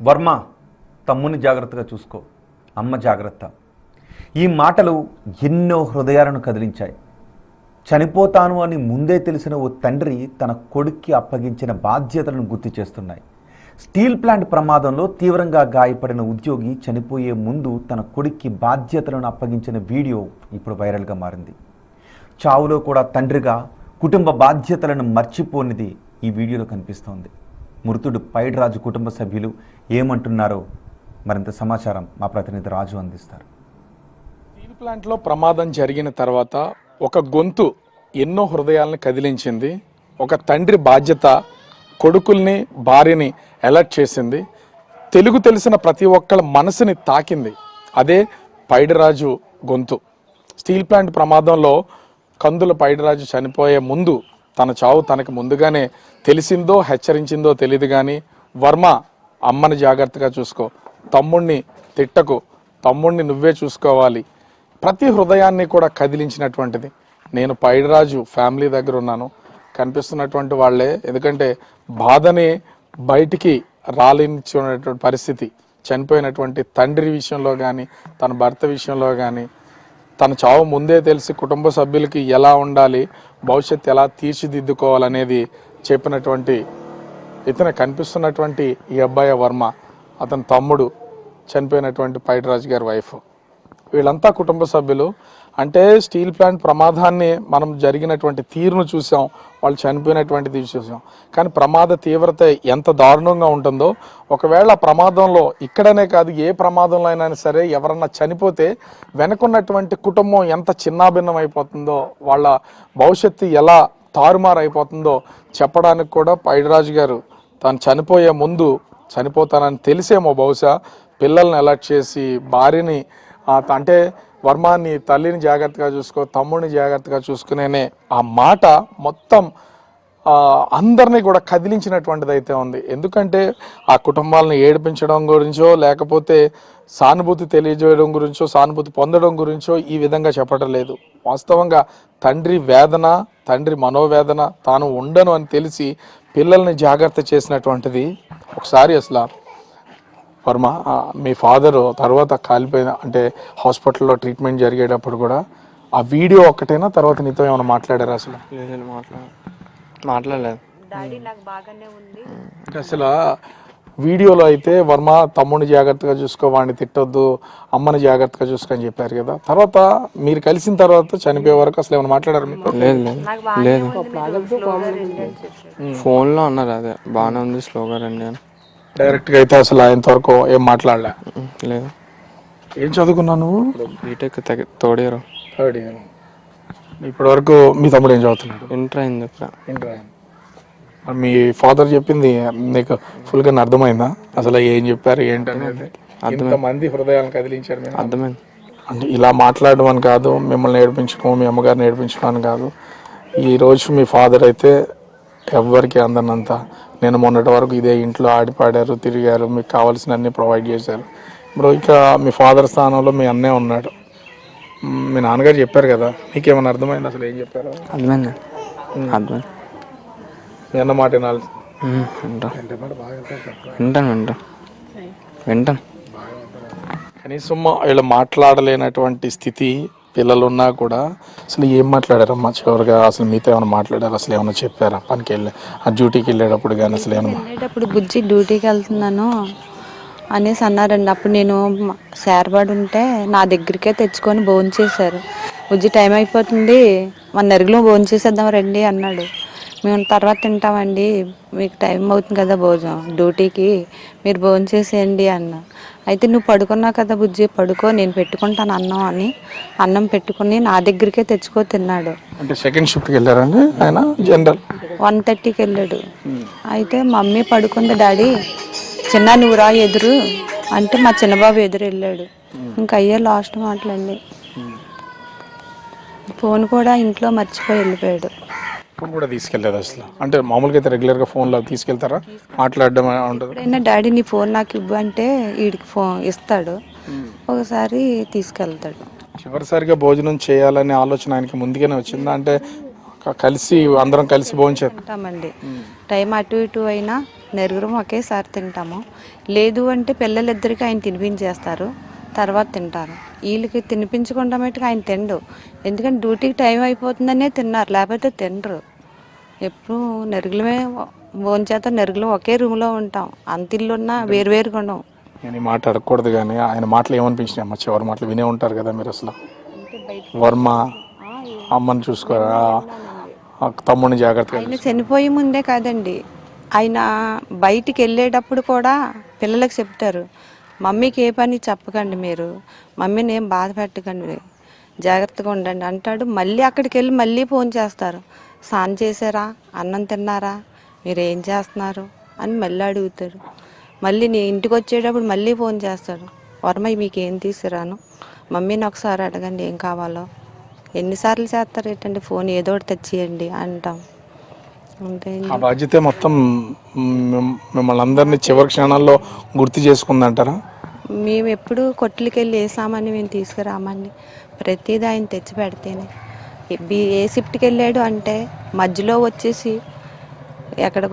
వర్మ, తమ్ముని జాగ్రత్తగా చూసుకో, అమ్మ జాగ్రత్త. ఈ మాటలు ఎన్నో హృదయాలను కదిలించాయి. చనిపోతాను అని ముందే తెలిసిన ఓ తండ్రి తన కొడుక్కి అప్పగించిన బాధ్యతలను గుర్తు చేస్తున్నాయి. స్టీల్ ప్లాంట్ ప్రమాదంలో తీవ్రంగా గాయపడిన ఉద్యోగి చనిపోయే ముందు తన కొడుక్కి బాధ్యతలను అప్పగించిన వీడియో ఇప్పుడు వైరల్గా మారింది. చావులో కూడా తండ్రిగా కుటుంబ బాధ్యతలను మర్చిపోనిది ఈ వీడియోలో కనిపిస్తోంది. మృతుడు పైడిరాజు కుటుంబ సభ్యులు ఏమంటున్నారో మరింత సమాచారం మా ప్రతినిధి రాజు అందిస్తారు. స్టీల్ ప్లాంట్లో ప్రమాదం జరిగిన తర్వాత ఒక గొంతు ఎన్నో హృదయాలను కదిలించింది. ఒక తండ్రి బాధ్యత కొడుకుల్ని, భార్యని అలర్ట్ చేసింది. తెలుగు తెలిసిన ప్రతి ఒక్కళ్ళ మనసుని తాకింది. అదే పైడిరాజు గొంతు. స్టీల్ ప్లాంట్ ప్రమాదంలో కందుల పైడిరాజు చనిపోయే ముందు తన చావు తనకు ముందుగానే తెలిసిందో హెచ్చరించిందో తెలియదు, కానీ వర్మ, అమ్మని జాగ్రత్తగా చూసుకో, తమ్ముణ్ణి తిట్టకు, తమ్ముణ్ణి నువ్వే చూసుకోవాలి, ప్రతి హృదయాన్ని కూడా కదిలించినటువంటిది. నేను పైడిరాజు ఫ్యామిలీ దగ్గర ఉన్నాను, కనిపిస్తున్నటువంటి వాళ్ళే. ఎందుకంటే బాధని బయటికి రాలించుకునేటువంటి పరిస్థితి. చనిపోయినటువంటి తండ్రి విషయంలో కానీ, తన భర్త విషయంలో కానీ, తన చావు ముందే తెలిసి కుటుంబ సభ్యులకి ఎలా ఉండాలి, భవిష్యత్తు ఎలా తీర్చిదిద్దుకోవాలనేది చెప్పినటువంటి ఇతను కనిపిస్తున్నటువంటి ఈ అబ్బాయి వర్మ, అతని తమ్ముడు, చనిపోయినటువంటి పైడిరాజు గారి వైఫ్. వీళ్ళంతా కుటుంబ సభ్యులు. అంటే స్టీల్ ప్లాంట్ ప్రమాదాన్ని మనం జరిగినటువంటి తీరును చూసాం, వాళ్ళు చనిపోయినటువంటిది చూసాం. కానీ ప్రమాద తీవ్రత ఎంత దారుణంగా ఉంటుందో, ఒకవేళ ప్రమాదంలో ఇక్కడనే కాదు ఏ ప్రమాదంలో అయినా సరే ఎవరన్నా చనిపోతే వెనుకున్నటువంటి కుటుంబం ఎంత చిన్నాభిన్నం అయిపోతుందో, వాళ్ళ భవిష్యత్తు ఎలా తారుమారు అయిపోతుందో చెప్పడానికి కూడా పైడిరాజు గారు తాను చనిపోయే ముందు చనిపోతానని తెలిసేమో బహుశా పిల్లల్ని అలర్ట్ చేసి, భార్యని అంటే వర్మాన్ని, తల్లిని జాగ్రత్తగా చూసుకో, తమ్ముడిని జాగ్రత్తగా చూసుకునేనే ఆ మాట మొత్తం అందరినీ కూడా కదిలించినటువంటిది అయితే ఉంది. ఎందుకంటే ఆ కుటుంబాలను ఏడిపించడం గురించో, లేకపోతే సానుభూతి తెలియజేయడం గురించో, సానుభూతి పొందడం గురించో ఈ విధంగా చెప్పడం లేదు. వాస్తవంగా తండ్రి వేదన, తండ్రి మనోవేదన తాను ఉండను అని తెలిసి పిల్లల్ని జాగ్రత్త చేసినటువంటిది. ఒకసారి అసలు వర్మ, మీ ఫాదరు తర్వాత కాలిపోయిన అంటే హాస్పిటల్లో ట్రీట్మెంట్ జరిగేటప్పుడు కూడా ఆ వీడియో ఒక్కటేనా, తర్వాత నీతో ఏమైనా మాట్లాడారా? అసలు మాట్లాడలేదు. అసలు వీడియోలో అయితే వర్మ తమ్ముడిని జాగ్రత్తగా చూసుకో, వాడిని తిట్టొద్దు, అమ్మని జాగ్రత్తగా చూసుకో అని చెప్పారు కదా. తర్వాత మీరు కలిసిన తర్వాత చనిపోయే వరకు అసలు ఏమైనా మాట్లాడారు? లేదు లేదు ఫోన్లో అన్నారు, అదే బాగానే ఉంది, స్లోగా రండి అని. డైరెక్ట్గా అయితే అసలు ఆయనవరకు ఏం మాట్లాడలే? లేదు. ఏం చదువుకున్నావు నువ్వు? BTech third year. ఇప్పటి వరకు మీ తమ్ముడు ఏం చదువుతున్నాడు? ఇంటర్ అయింది. ఇంటర్ అయింది. మీ ఫాదర్ చెప్పింది నీకు ఫుల్గా అర్థమైందా? అసలు ఏం చెప్పారు ఏంటనేది? ఎంతమంది హృదయాలను కదిలించారు? అర్థమైంది. అంటే ఇలా మాట్లాడడం అని కాదు, మిమ్మల్ని నేర్పించడం, మీ అమ్మగారిని నేర్పించడం అని కాదు. ఈరోజు మీ ఫాదర్ అయితే ఎవరికి అందనంత, నేను మొన్నటి వరకు ఇదే ఇంట్లో ఆడిపాడారు, తిరిగారు, మీకు కావాల్సినవన్నీ ప్రొవైడ్ చేశారు. ఇప్పుడు ఇక మీ ఫాదర్ స్థానంలో మీ అన్నయ్య ఉన్నాడు. మీ నాన్నగారు చెప్పారు కదా, మీకేమైనా అర్థమైంది? అసలు ఏం చెప్పారు? అర్థమైంది. అర్థమైంది. మీ అన్న మాట వినాలి. వింటాను. కనీసం వీళ్ళు మాట్లాడలేనటువంటి స్థితి పిల్లలు ఉన్నా కూడా అసలు ఏం మాట్లాడారమ్మా చివరిగా? అసలు మీతో ఏమైనా మాట్లాడారు? అసలు ఏమైనా చెప్పారా? పనికి వెళ్ళి ఆ డ్యూటీకి వెళ్ళేటప్పుడు కానీ అసలు ఏమన్నా? వెళ్ళేటప్పుడు బుజ్జి డ్యూటీకి వెళ్తున్నాను అనేసి అన్నారండి. అప్పుడు నేను సేరబడి ఉంటే నా దగ్గరికే తెచ్చుకొని భోంచేశారు. బుజ్జి టైం అయిపోతుంది, మన నరుగులో భోంచేసేద్దాం రండి అన్నాడు. మేము తర్వాత తింటామండి, మీకు టైం అవుతుంది కదా భోజనం డ్యూటీకి, మీరు భోంచేసేయండి అన్న. అయితే నువ్వు పడుకున్నావు కదా బుజ్జి, పడుకో, నేను పెట్టుకుంటాను అన్నం అని అన్నం పెట్టుకుని నా దగ్గరికే తెచ్చుకో తిన్నాడు. అంటే సెకండ్ షిఫ్ట్కి వెళ్ళారండి ఆయన? జనరల్ 1:30కి వెళ్ళాడు. అయితే మమ్మీ పడుకుంది, డాడీ చిన్న నువ్వు రా ఎదురు అంటే మా చిన్నబాబు ఎదురు వెళ్ళాడు. ఇంకా అయ్యే లాస్ట్ మాటలండి. ఫోన్ కూడా ఇంట్లో మర్చిపోయి వెళ్ళిపోయాడు. ఫోన్ కూడా తీసుకెళ్ళలేదు అసలు? అంటే మామూలుగా అయితే రెగ్యులర్గా ఫోన్లో తీసుకెళ్తారా, మాట్లాడడం ఉంటుంది? ఎప్పుడైనా డాడీ నీ ఫోన్ నాకు ఇవ్వు అంటే వీడికి ఫోన్ ఇస్తాడు, ఒకసారి తీసుకెళ్తాడు. చివరిసారిగా భోజనం చేయాలనే ఆలోచన ఆయనకి ముందుగానే వచ్చిందా? అంటే కలిసి అందరం కలిసి భోజనం చేస్తామండి. టైం అటు ఇటు అయినా నలుగురం ఒకేసారి తింటాము. లేదు అంటే పిల్లలిద్దరికి ఆయన తినిపించేస్తారు, తర్వాత తింటారు. వీళ్ళకి తినిపించకుండా మట్టుకు ఆయన తిండు. ఎందుకంటే డ్యూటీకి టైం అయిపోతుందనే తిన్నారు, లేకపోతే తినరు. ఎప్పుడు నెరుగులమే భోంచేత నెరుగులు ఒకే రూమ్లో ఉంటాం. అంత ఇల్లున్నా వేరువేరుగా ఉండం. నేను ఈ మాట అడగకూడదు కానీ ఆయన మాటలు ఏమనిపించినాయి అమ్మ? చివరి మాటలు వినే ఉంటారు కదా మీరు. అసలు వర్మ అమ్మని చూసుకోరా, తమ్ముడిని జాగ్రత్తగా ఆయన చనిపోయే ముందే కాదండి, ఆయన బయటికి వెళ్ళేటప్పుడు కూడా పిల్లలకు చెప్తారు, మమ్మీకి ఏ పని చెప్పకండి, మీరు మమ్మీని ఏం బాధ పెట్టకండి, జాగ్రత్తగా ఉండండి అంటాడు. మళ్ళీ అక్కడికి వెళ్ళి మళ్ళీ ఫోన్ చేస్తారు, స్నానం చేశారా, అన్నం తిన్నారా, మీరు ఏం చేస్తున్నారు అని మళ్ళీ అడుగుతాడు. మళ్ళీ నేను ఇంటికి వచ్చేటప్పుడు మళ్ళీ ఫోన్ చేస్తాడు, వర్మ మీకు ఏం తీసుకురాను, మమ్మీని ఒకసారి అడగండి ఏం కావాలో. ఎన్నిసార్లు చేస్తారు ఏంటండి ఫోన్, ఏదో ఒకటి తెచ్చియండి అంటాం. అంతే. ఆ బాధ్యత మొత్తం మిమ్మల్ని అందరినీ చివరి క్షణాల్లో గుర్తు చేసుకుందంటారా? మేము ఎప్పుడు కొట్లకి వెళ్ళి ఏ సామాన్ని మేము తీసుకురామండి, ప్రతిదీ ఆయన తెచ్చి పెడితేనే. ఏ షిఫ్ట్కి వెళ్ళాడు అంటే మధ్యలో వచ్చేసి ఎక్కడ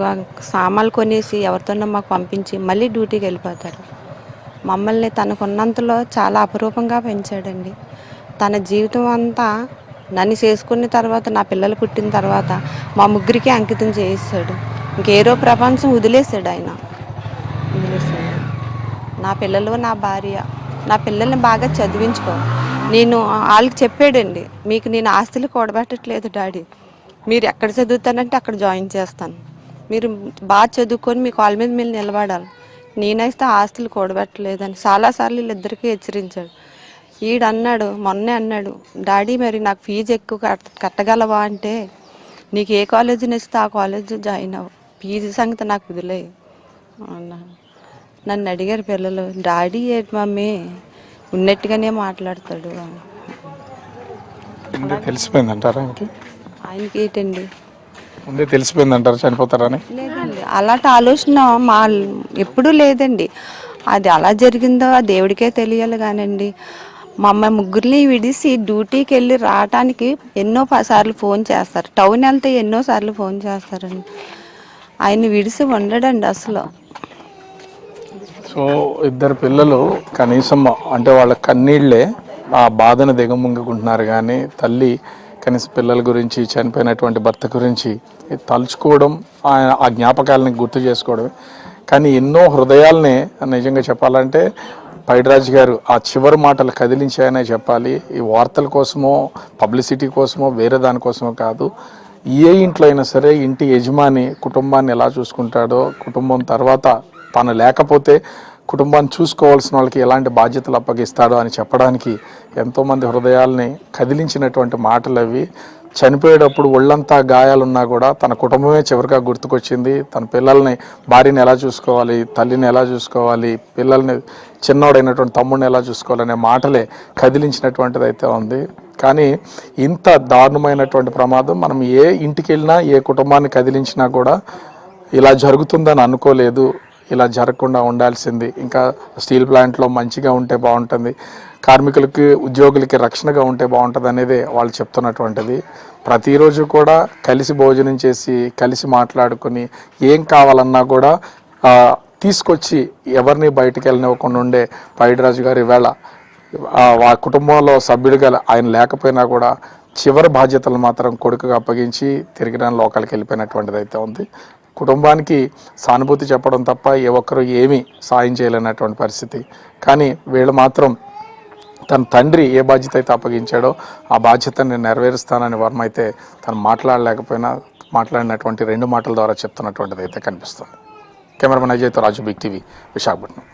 సామాన్లు కొనేసి ఎవరితోనో మాకు పంపించి మళ్ళీ డ్యూటీకి వెళ్ళిపోతారు. మమ్మల్ని తనకున్నంతలో చాలా అపురూపంగా పెంచాడండి. తన జీవితం అంతా నన్ను చేసుకున్న తర్వాత, నా పిల్లలు పుట్టిన తర్వాత మా ముగ్గురికి అంకితం చేయిస్తాడు. ఇంకేరో ప్రపంచం వదిలేసాడు ఆయన, వదిలేసాడు. నా పిల్లలు, నా భార్య, నా పిల్లల్ని బాగా చదివించుకో. నేను వాళ్ళకి చెప్పాడండి, మీకు నేను ఆస్తులు కూడబెట్టట్లేదు డాడీ, మీరు ఎక్కడ చదువుతానంటే అక్కడ జాయిన్ చేస్తాను, మీరు బాగా చదువుకొని మీ కాళ్ళ మీద మీరు నిలబడాలి, నేనైతే ఆస్తులు కూడబెట్టలేదని చాలాసార్లు వీళ్ళిద్దరికీ హెచ్చరించాడు. ఈడన్నాడు, మొన్నే అన్నాడు, డాడీ మరి నాకు ఫీజు ఎక్కువ కట్టగలవా అంటే, నీకు ఏ కాలేజీని ఇస్తే ఆ కాలేజీ జాయిన్ అవ్వు, ఫీజు సంగతి నాకు వదిలే అన్నాడు. నన్ను అడిగారు పిల్లలు, డాడీ ఏంటి మమ్మీ ఉన్నట్టుగానే మాట్లాడతాడు. తెలిసిపోయిందంటారా ఆయనకి? ఆయనకి ఏంటండి ముందే తెలిసిపోయిందంటారు చనిపోతారని? లేదండి, అలాంటి ఆలోచన మా ఎప్పుడూ లేదండి. అది అలా జరిగిందో ఆ దేవుడికే తెలియాలి కానండి. మా ముగ్గురిని విడిసి డ్యూటీకి వెళ్ళి రావటానికి ఎన్నో సార్లు ఫోన్ చేస్తారు, టౌన్ వెళ్తే ఎన్నో సార్లు ఫోన్ చేస్తారండి. ఆయన విడిసి ఉండడండి అసలు. సో ఇద్దరు పిల్లలు కనీసం అంటే వాళ్ళ కన్నీళ్లే ఆ బాధను దిగముంగుకుంటున్నారు కానీ తల్లి కనీసం పిల్లల గురించి, చనిపోయినటువంటి భర్త గురించి తలుచుకోవడం, ఆ జ్ఞాపకాలని గుర్తు చేసుకోవడమే. కానీ ఎన్నో హృదయాల్ని నిజంగా చెప్పాలంటే పైడిరాజు గారు ఆ చివరి మాటలు కదిలించాయనే చెప్పాలి. ఈ వార్తల కోసమో, పబ్లిసిటీ కోసమో, వేరే దానికోసమో కాదు. ఏ ఇంట్లో అయినా సరే ఇంటి యజమాని కుటుంబాన్ని ఎలా చూసుకుంటాడో, కుటుంబం తర్వాత తను లేకపోతే కుటుంబాన్ని చూసుకోవాల్సిన వాళ్ళకి ఎలాంటి బాధ్యతలు అప్పగిస్తాడో అని చెప్పడానికి ఎంతోమంది హృదయాల్ని కదిలించినటువంటి మాటలు అవి. చనిపోయేటప్పుడు ఒళ్ళంతా గాయాలున్నా కూడా తన కుటుంబమే చివరిగా గుర్తుకొచ్చింది. తన పిల్లల్ని, భార్యని ఎలా చూసుకోవాలి, తల్లిని ఎలా చూసుకోవాలి, పిల్లల్ని, చిన్నోడైనటువంటి తమ్ముడిని ఎలా చూసుకోవాలనే మాటలే కదిలించినటువంటిది అయితే ఉంది. కానీ ఇంత దారుణమైనటువంటి ప్రమాదం మనం ఏ ఇంటికి వెళ్ళినా, ఏ కుటుంబాన్ని కదిలించినా కూడా ఇలా జరుగుతుందని అనుకోలేదు. ఇలా జరగకుండా ఉండాల్సింది. ఇంకా స్టీల్ ప్లాంట్లో మంచిగా ఉంటే బాగుంటుంది, కార్మికులకి, ఉద్యోగులకి రక్షణగా ఉంటే బాగుంటుంది అనేది వాళ్ళు చెప్తున్నటువంటిది. ప్రతిరోజు కూడా కలిసి భోజనం చేసి, కలిసి మాట్లాడుకొని, ఏం కావాలన్నా కూడా తీసుకొచ్చి ఎవరిని బయటికి వెళ్ళనివ్వకుండా ఉండే పైడిరాజు గారు ఈవేళ ఆ కుటుంబంలో సభ్యుడిగా ఆయన లేకపోయినా కూడా చివరి బాధ్యతలు మాత్రం కొడుకుగా అప్పగించి తిరిగి లోకాలకు వెళ్ళిపోయినటువంటిది అయితే ఉంది. కుటుంబానికి సానుభూతి చెప్పడం తప్ప ఏ ఒక్కరు ఏమీ సాయం చేయలేనటువంటి పరిస్థితి. కానీ వీళ్ళు మాత్రం తన తండ్రి ఏ బాధ్యత అయితే అప్పగించాడో ఆ బాధ్యతని నెరవేరుస్తానని వర్మ అయితే తను మాట్లాడలేకపోయినా మాట్లాడినటువంటి రెండు మాటల ద్వారా చెప్తున్నటువంటిది అయితే కనిపిస్తుంది. కెమెరామెన్ అజయ్తో రాజు, బిగ్ టీవీ, విశాఖపట్నం.